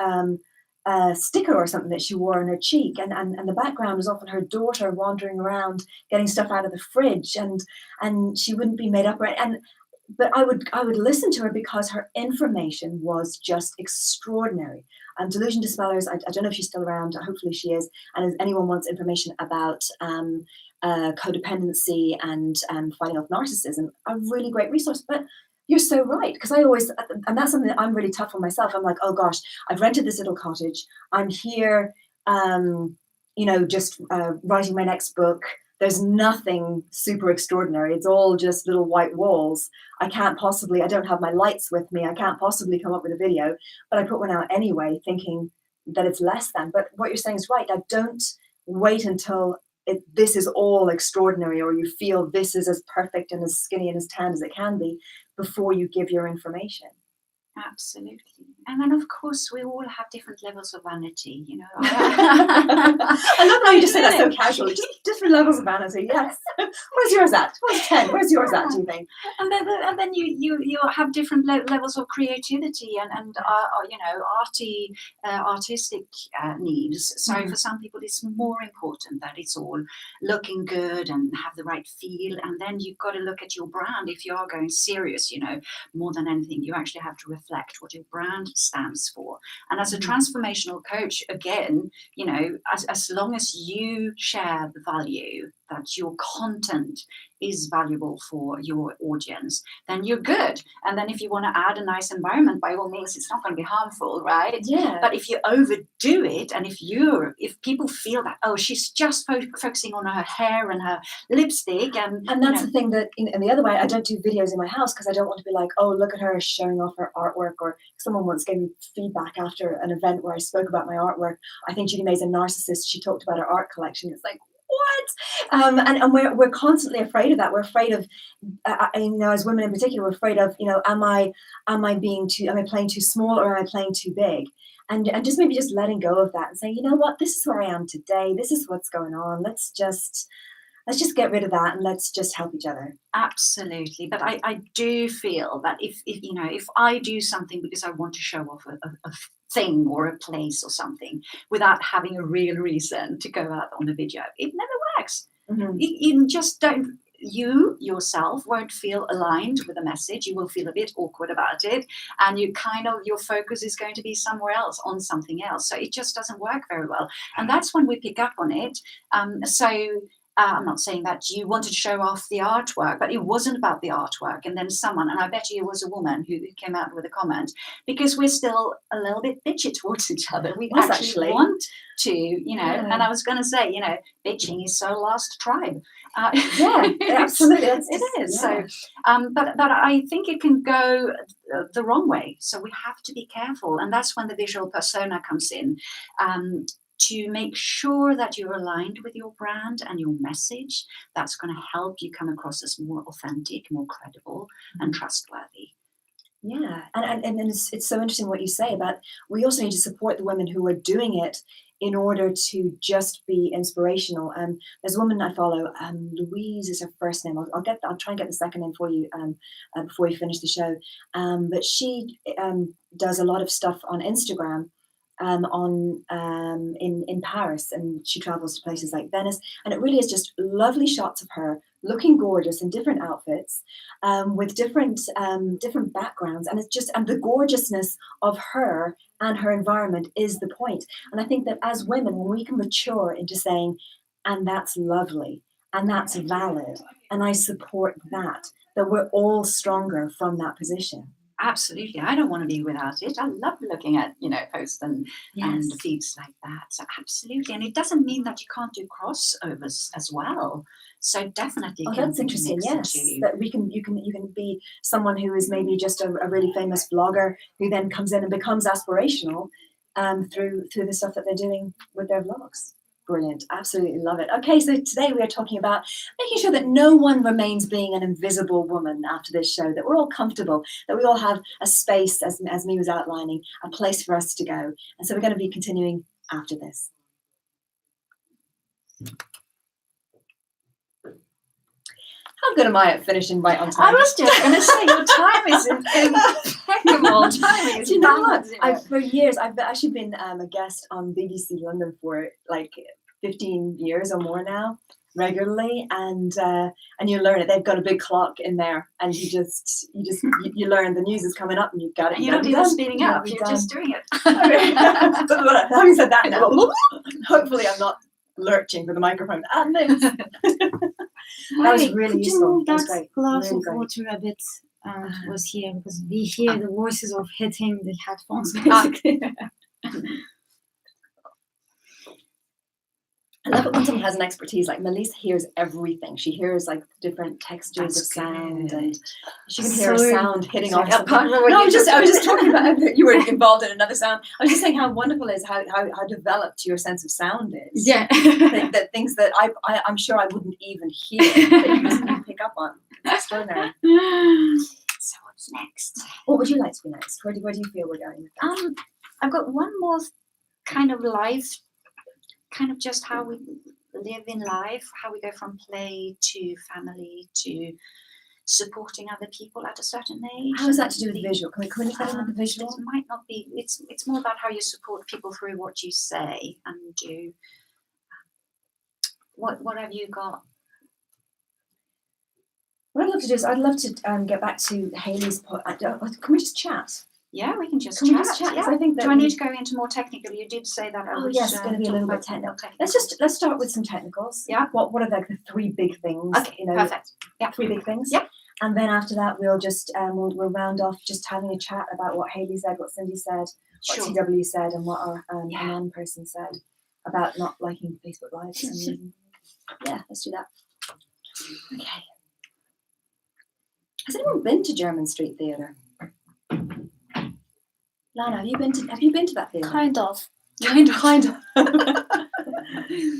sticker or something that she wore on her cheek, and the background was often her daughter wandering around getting stuff out of the fridge, and she wouldn't be made up right. But I would listen to her because her information was just extraordinary. Delusion Dispellers, I don't know if she's still around, hopefully she is, and if anyone wants information about codependency and fighting off narcissism, a really great resource. But you're so right, because and that's something that I'm really tough on myself. I'm like, oh gosh, I've rented this little cottage. I'm here, just writing my next book. There's nothing super extraordinary. It's all just little white walls. I don't have my lights with me. I can't possibly come up with a video, but I put one out anyway, thinking that it's less than. But what you're saying is right. I don't wait until this is all extraordinary, or you feel this is as perfect and as skinny and as tan as it can be, before you give your information. Absolutely. And then, of course, we all have different levels of vanity, I love how you just say that so casually. Just different levels of vanity, yes. Where's yours at? Where's 10? Where's yours at, do you think? And then you have different levels of creativity and artistic needs. So for some people, it's more important that it's all looking good and have the right feel. And then you've got to look at your brand. If you are going serious, more than anything, you actually have to reflect what your brand stands for. And as a transformational coach, again, as long as you share the value that your content is valuable for your audience, then you're good. And then if you want to add a nice environment, by all means, it's not going to be harmful, right? Yeah. But if you overdo it, and if people feel that, oh, she's just focusing on her hair and her lipstick, and that's the thing that, in the other way, I don't do videos in my house because I don't want to be like, oh, look at her showing off her artwork. Or someone once gave me feedback after an event where I spoke about my artwork. I think Judy May's a narcissist. She talked about her art collection. It's like, what? And we're constantly afraid of that. We're afraid of, as women in particular, we're afraid of, am I playing too small, or am I playing too big? And just maybe just letting go of that and saying, you know what, this is where I am today. This is what's going on. Let's just get rid of that, and let's just help each other. Absolutely. But I do feel that if I do something because I want to show off a thing or a place or something without having a real reason to go out on a video, it never works. You just don't. you yourself won't feel aligned with the message. You will feel a bit awkward about it, and your focus is going to be somewhere else, on something else. So it just doesn't work very well. And that's when we pick up on it. I'm not saying that you wanted to show off the artwork, but it wasn't about the artwork. And then someone, and I bet you it was a woman who came out with a comment, because we're still a little bit bitchy towards each other. We actually want to, and I was going to say, bitching is so lost tribe. Yeah, absolutely. It is. Yeah. So, but I think it can go the wrong way. So we have to be careful. And that's when the visual persona comes in. To make sure that you're aligned with your brand and your message, that's going to help you come across as more authentic, more credible, and trustworthy. Yeah, and it's so interesting what you say about, we also need to support the women who are doing it in order to just be inspirational. There's a woman I follow, Louise is her first name. I'll try and get the second name for you before we finish the show. But she does a lot of stuff on Instagram. In Paris, and she travels to places like Venice, and it really is just lovely shots of her looking gorgeous in different outfits, with different backgrounds, and it's just, and the gorgeousness of her and her environment is the point. And I think that as women, when we can mature into saying, and that's lovely, and that's valid, and I support that we're all stronger from that position. Absolutely. I don't want to be without it. I love looking at, posts and feeds like that. So absolutely. And it doesn't mean that you can't do crossovers as well. So definitely. Oh, that's interesting. Yes. That you can be someone who is maybe just a really famous blogger who then comes in and becomes aspirational through the stuff that they're doing with their vlogs. Brilliant. Absolutely love it. Okay, so today we are talking about making sure that no one remains being an invisible woman after this show, that we're all comfortable, that we all have a space, as Mi was outlining, a place for us to go. And so we're going to be continuing after this. How good am I at finishing right on time? I was just going to say, your time is impeccable. Timing is, do you know what? For years, I've actually been a guest on BBC London for like 15 years or more now, regularly, and you learn it. They've got a big clock in there, and you learn the news is coming up, and you've got it. And you're not even speeding up; you're just doing it. Having said that, now, hopefully, I'm not lurching for the microphone. That was really useful. Could you move that glass of water a bit towards here, because we hear the voices of hitting the headphones, basically. I love it when someone has an expertise. Like Melissa hears everything. She hears like different textures of sound, and she can hear a sound hitting off. No, I was just talking about you were involved in another sound. I was just saying how wonderful it is how developed your sense of sound is. Yeah, that things that I'm sure I wouldn't even hear that you just pick up on. It's extraordinary. So what's next? What would you like to be next? Where do you feel we're going with that? I've got one more kind of life. Kind of just how we live in life, how we go from play to family to supporting other people at a certain age. How is that to do with the visual? Can we get into the visual? It might not be. It's more about how you support people through what you say and do. What have you got? What I'd love to do is I'd love to get back to Hayley's point. Can we just chat? Yeah, we can just chat. Yeah. I think that do I need to go into more technical? You did say that. Yes, it's going to be a little bit technical. Let's start with some technicals. Yeah. What are the three big things? Okay, perfect. Yeah, 3 big things. Yeah. And then after that, we'll just we'll round off just having a chat about what Hayley said, what Cindy said, what TW said, and what our non-person said about not liking Facebook Live for some reason. Yeah, let's do that. Okay. Has anyone been to Jermyn Street Theatre? Lana, have you been to that theatre? Kind of.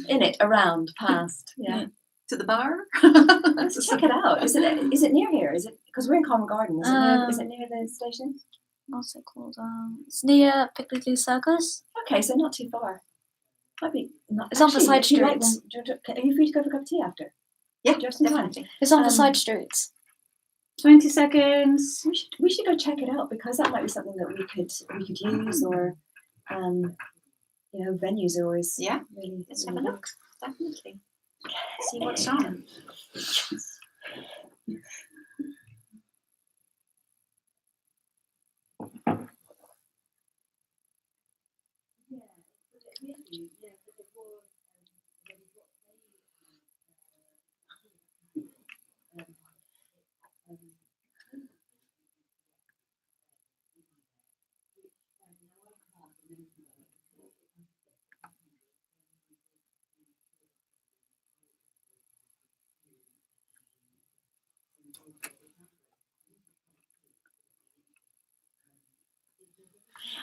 In it, around, past, yeah. To the bar. Let's check it out. Is it near here? Is it, because we're in Covent Garden? Is it near the station? What's it called? It's near Piccadilly Circus. Okay, so not too far. Might be. It's on the side streets. Are you free to go for a cup of tea after? Yeah, do you have some definitely. time? It's on the side streets. 20 seconds. We should go check it out, because that might be something that we could use, or venues are always really. Let's have a look. Definitely. See what's on.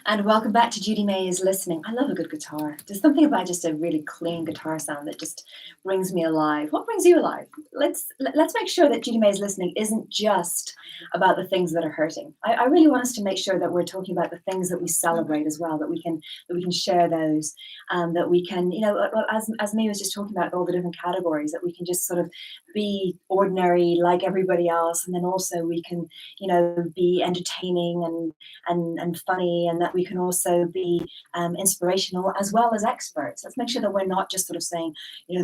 And welcome back to Judy May is Listening. I love a good guitar. There's something about just a really clean guitar sound that just brings me alive. What brings you alive? Let's make sure that Judy May is Listening isn't just about the things that are hurting. I really want us to make sure that we're talking about the things that we celebrate as well, that we can share those, that we can, as May was just talking about all the different categories, that we can just sort of be ordinary like everybody else, and then also we can, be entertaining and funny, and that we can also be inspirational as well as experts. Let's make sure that we're not just sort of saying,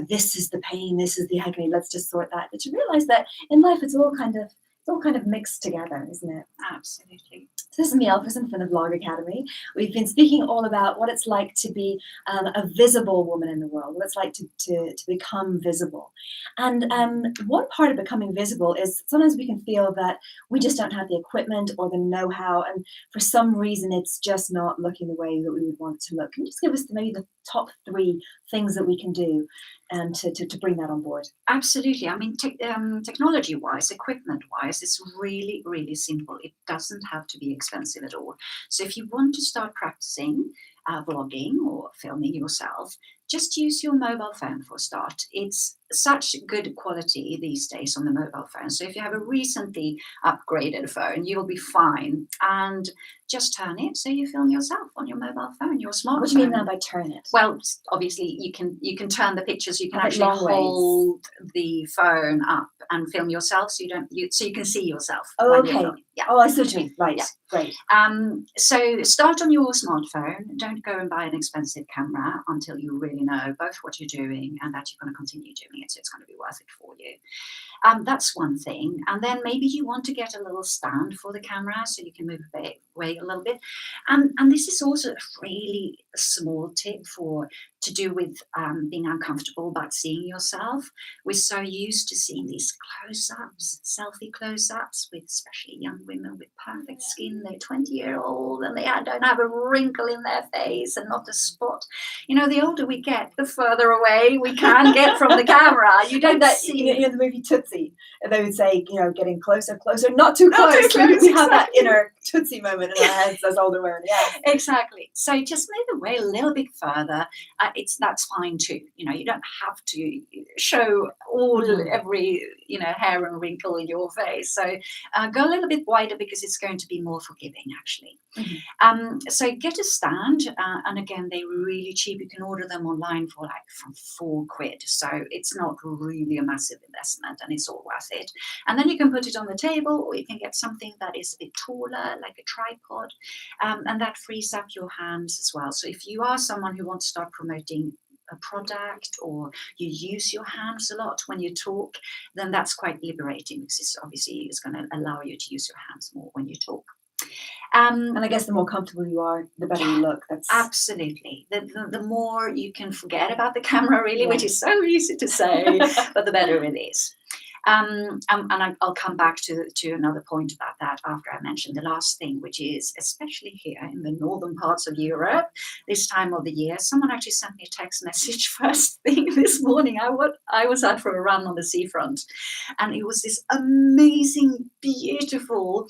this is the pain, this is the agony, let's just sort that. But to realize that in life it's all kind of mixed together, isn't it? Absolutely. So this is Mi Elfverson from the Blog Academy. We've been speaking all about what it's like to be a visible woman in the world, what it's like to become visible. And one part of becoming visible is sometimes we can feel that we just don't have the equipment or the know-how, and for some reason it's just not looking the way that we would want it to look. Can you just give us maybe the top 3 things that we can do to bring that on board? Absolutely. I mean, technology-wise, equipment-wise, it's really, really simple. It doesn't have to be expensive at all. So if you want to start practicing vlogging or filming yourself, just use your mobile phone for a start. It's such good quality these days on the mobile phone. So if you have a recently upgraded phone, you'll be fine. And just turn it so you film yourself on your mobile phone, your smartphone. What do you mean now by turn it? Well, obviously you can turn the pictures. You can Have it actually long ways. hold the phone up and film yourself, so you can see yourself. Oh, when you're okay. filming. Yeah. Oh, I see what you mean. Right. Yeah. Great. So start on your smartphone. Don't go and buy an expensive camera until you really know both what you're doing and that you're going to continue doing it. So it's going to be worth it for you. That's one thing. And then maybe you want to get a little stand for the camera so you can move away a little bit. And this is also a really small tip to do with being uncomfortable about seeing yourself. We're so used to seeing these close-ups, selfie close-ups with especially young women with perfect skin. They're 20-year-old and they don't have a wrinkle in their face and not a spot. The older we get, the further away we can get from the camera. You don't see. In the movie Tootsie, they would say, getting closer, not too Not close. too close, We have that exactly. inner Tootsie moment in our heads as older women. Yeah. Exactly. So just move away a little bit further. That's fine too. You don't have to show every hair and wrinkle in your face. So go a little bit wider because it's going to be more forgiving actually. Mm-hmm. So get a stand, and again they're really cheap. You can order them online for from £4. So it's not really a massive investment, and it's all worth it. And then you can put it on the table, or you can get something that is a bit taller, like a tripod, and that frees up your hands as well. So if you are someone who wants to start promoting a product, or you use your hands a lot when you talk, then that's quite liberating, because it's going to allow you to use your hands more when you talk. And I guess the more comfortable you are, the better you look. That's absolutely. The more you can forget about the camera, really, Yeah. which is so easy to say, but the better it is. And I'll come back to another point about that after I mention the last thing, which is especially here in the northern parts of Europe, this time of the year. Someone actually sent me a text message first thing this morning. I was out for a run on the seafront, and it was this amazing, beautiful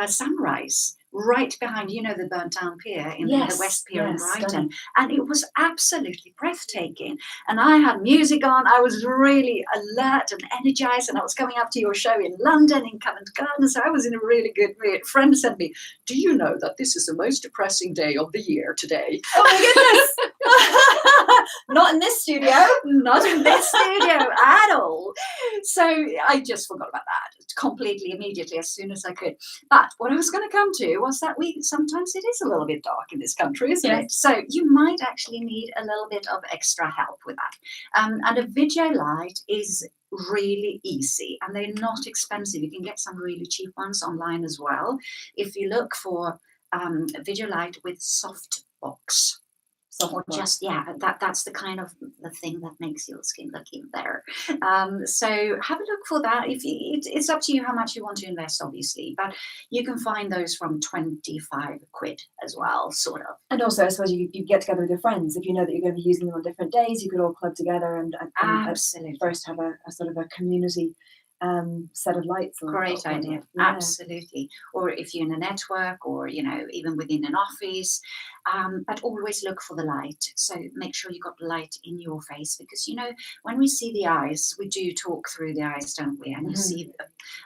sunrise right behind, the burnt down pier in the West Pier in Brighton. Stunning. And it was absolutely breathtaking. And I had music on. I was really alert and energized. And I was coming up to your show in London, in Covent Garden. So I was in a really good mood. A friend sent me, do you know that this is the most depressing day of the year today? Oh my goodness! Not in this studio. Not in this studio at all. So I just forgot about that completely immediately as soon as I could. But what I was going to come to was that sometimes it is a little bit dark in this country, isn't it? So you might actually need a little bit of extra help with that. And a video light is really easy, and they're not expensive. You can get some really cheap ones online as well. If you look for a video light with soft box, or just that's the kind of the thing that makes your skin look even better. So have a look for that. It's up to you how much you want to invest, obviously, but you can find those from 25 quid as well, sort of. And also, I suppose you get together with your friends. If you know that you're going to be using them on different days, you could all club together and absolutely first have a sort of a community set of lights. Great idea. Yeah. Absolutely. Or if you're in a network, or even within an office, but always look for the light. So make sure you got light in your face, because when we see the eyes, we do talk through the eyes, don't we? And you see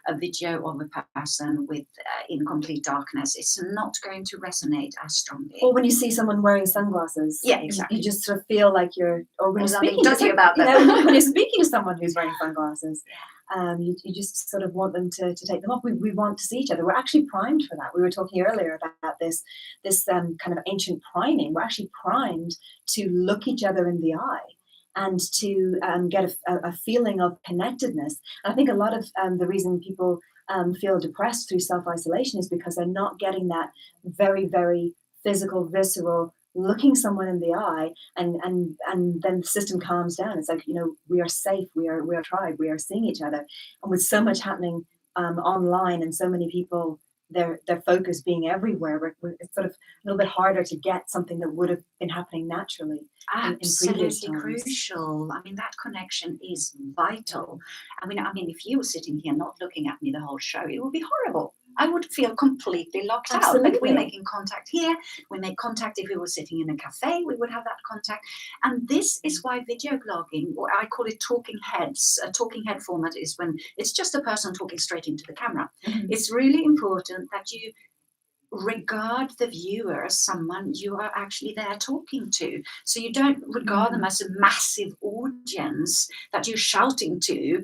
a video of a person with in complete darkness, it's not going to resonate as strongly. Or when you see someone wearing sunglasses, exactly, you just sort of feel like you're. Or when you're speaking about that. When you're speaking to someone who's wearing sunglasses. You just sort of want them to take them off. We want to see each other. We're actually primed for that. We were talking earlier about this kind of ancient priming. We're actually primed to look each other in the eye and to get a feeling of connectedness. And I think a lot of the reason people feel depressed through self-isolation is because they're not getting that very, very physical, visceral, looking someone in the eye, and then the system calms down. It's like, we are safe, we are tribe, we are seeing each other. And with so much happening online, and so many people, their focus being everywhere, it's sort of a little bit harder to get something that would have been happening naturally. Absolutely crucial. I mean, that connection is vital. I mean, if you were sitting here not looking at me the whole show, it would be horrible. I would feel completely locked out. But we're making contact here. We make contact if we were sitting in a cafe. We would have that contact. And this is why video blogging, or I call it talking heads. A talking head format is when it's just a person talking straight into the camera. Mm-hmm. It's really important that you regard the viewer as someone you are actually there talking to. So you don't regard them as a massive audience that you're shouting to,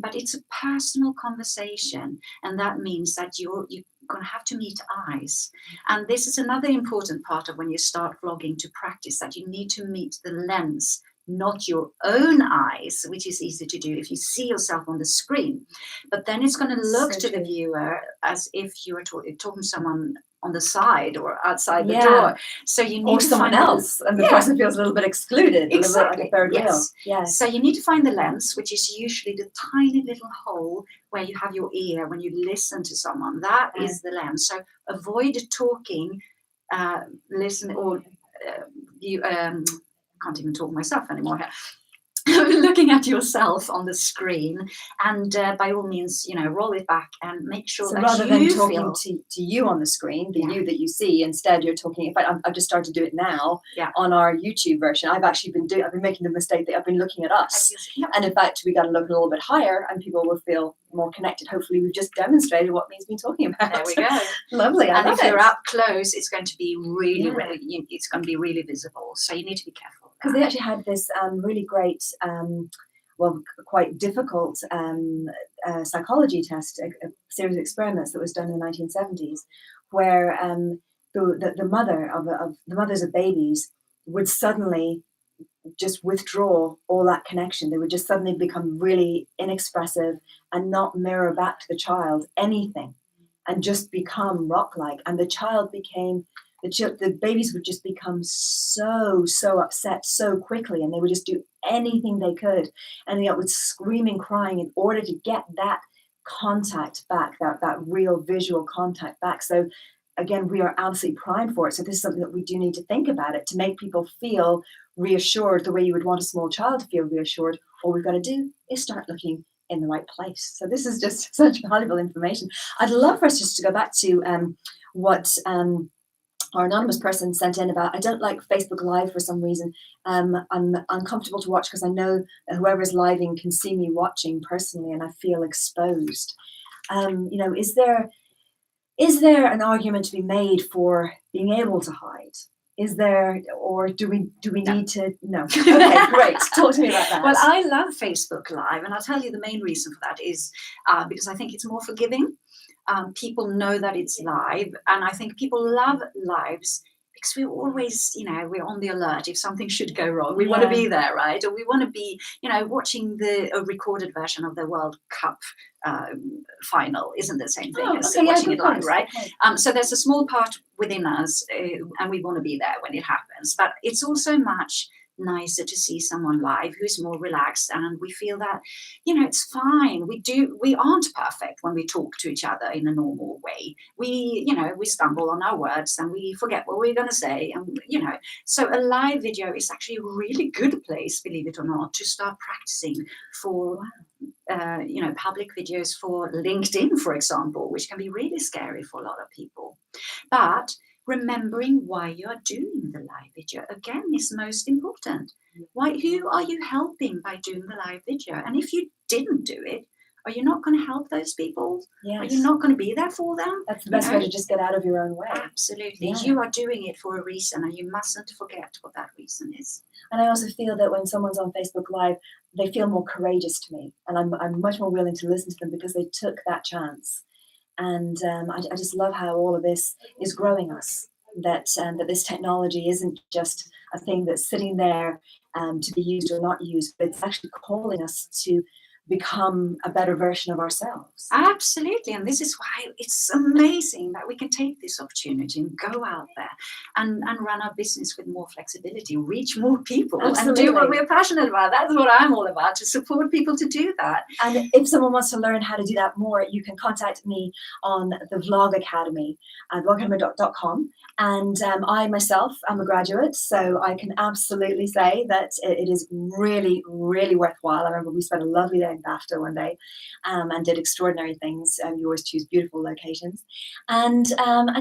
but it's a personal conversation, and that means that you're going to have to meet eyes. And this is another important part of when you start vlogging, to practice that you need to meet the lens, not your own eyes, which is easy to do if you see yourself on the screen. But then it's going to look to the viewer as if you are talking to someone on the side or outside the door. So you need to someone else, and the person feels a little bit excluded, exactly. A little bit like a third wheel. Yes. So you need to find the lens, which is usually the tiny little hole where you have your ear when you listen to someone. That is the lens. So avoid talking, listen, or you. Can't even talk myself anymore here. Looking at yourself on the screen, and by all means, roll it back and make sure that rather than talking feel to you on the screen, the you that you see, instead you're talking. In fact, I've just started to do it now on our YouTube version. I've been making the mistake that I've been looking at us, and in fact, we got to look a little bit higher, and people will feel more connected. Hopefully, we've just demonstrated what Mi's been talking about. There we go. Lovely. And if you're up close, it's going to be really, it's going to be really visible. So you need to be careful. Because they actually had this really great, quite difficult psychology test, a series of experiments that was done in the 1970s, where the mothers of babies would suddenly just withdraw all that connection. They would just suddenly become really inexpressive and not mirror back to the child anything, and just become rock-like. And the child became. The babies would just become so upset so quickly, and they would just do anything they could, and they would screaming, crying in order to get that contact back, that real visual contact back. So again, we are absolutely primed for it. So this is something that we do need to think about it, to make people feel reassured the way you would want a small child to feel reassured. All we've got to do is start looking in the right place. So this is just such valuable information. I'd love for us just to go back to what our anonymous person sent in about, I don't like Facebook Live for some reason. I'm uncomfortable to watch because I know that whoever's living can see me watching personally, and I feel exposed. Is there an argument to be made for being able to hide Is there, or do we No. need to? No. Okay, great. Talk to me about that. Well, I love Facebook Live, and I'll tell you the main reason for that is because I think it's more forgiving. People know that it's live, and I think people love lives because we're always, we're on the alert if something should go wrong. We want to be there, right? Or we want to be, watching a recorded version of the World Cup final isn't the same thing as watching it live, right? So there's a small part within us, and we want to be there when it happens. But it's also much nicer to see someone live who's more relaxed, and we feel that it's fine. We aren't perfect when we talk to each other in a normal way. We stumble on our words and we forget what we're going to say, and so a live video is actually a really good place, believe it or not, to start practicing for public videos for LinkedIn, for example, which can be really scary for a lot of people. But remembering why you are doing the live video again is most important. Who are you helping by doing the live video? And if you didn't do it, are you not going to help those people? Yes. Are you not going to be there for them? That's the best way to just get out of your own way. Absolutely. Yeah. You are doing it for a reason, and you mustn't forget what that reason is. And I also feel that when someone's on Facebook Live, they feel more courageous to me, and I'm much more willing to listen to them because they took that chance. And I just love how all of this is growing us, that this technology isn't just a thing that's sitting there to be used or not used, but it's actually calling us to become a better version of ourselves. Absolutely. And this is why it's amazing that we can take this opportunity and go out there and run our business with more flexibility, reach more people. Absolutely. And do what we're passionate about. That's what I'm all about, to support people to do that. And if someone wants to learn how to do that more, you can contact me on the Vlog Academy at vlogacademy.com. And I myself am a graduate, so I can absolutely say that it is really, really worthwhile. I remember we spent a lovely day in BAFTA one day and did extraordinary things. You always choose beautiful locations. And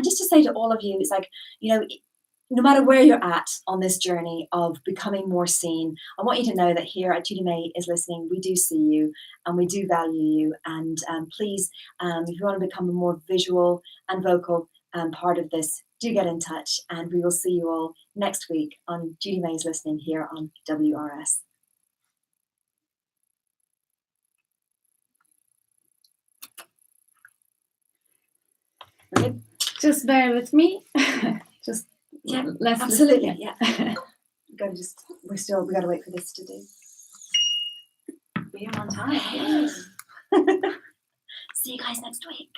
just to say to all of you, it's like, no matter where you're at on this journey of becoming more seen, I want you to know that here at Judy May is Listening, we do see you and we do value you. And please, if you want to become a more visual and vocal part of this, do get in touch, and we will see you all next week on Judy May's Listening here on WRS. Just bear with me. Let's Absolutely, listen. yeah. We gotta wait for this to do. We're on time. See you guys next week.